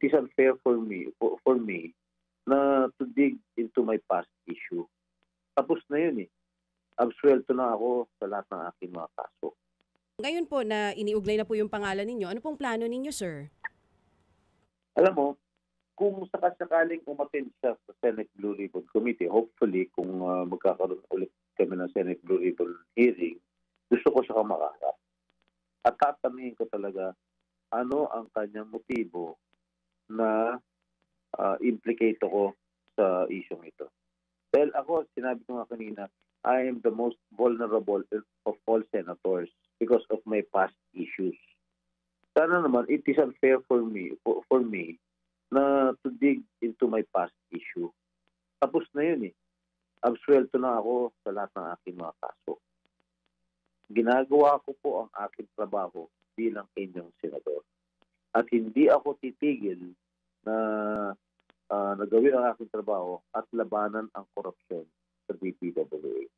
is unfair for me na to dig into my past issue. Tapos na yun eh. Absuelto na ako sa lahat ng aking mga kaso. Ngayon po na iniugnay na po yung pangalan ninyo, ano pong plano ninyo, sir? Alam mo, kung sakasakaling umattend siya sa Senate Blue Ribbon Committee, hopefully kung magkakaroon ulit kami ng Senate Blue Ribbon hearing, gusto ko siya makaharap. At tatanungin ko talaga ano ang kanyang motibo na implicate ako sa isyong ito. Dahil ako, sinabi ko nga kanina, I am the most vulnerable of all senators because of my past issues. Sana naman, it is unfair for me na to dig into my past issue. Tapos na yun eh. Absuelto na ako sa lahat ng aking mga kaso. Ginagawa ko po ang aking trabaho bilang inyong senador. At hindi ako titigil na nagawin ang aking trabaho at labanan ang korupsyon sa DPWH.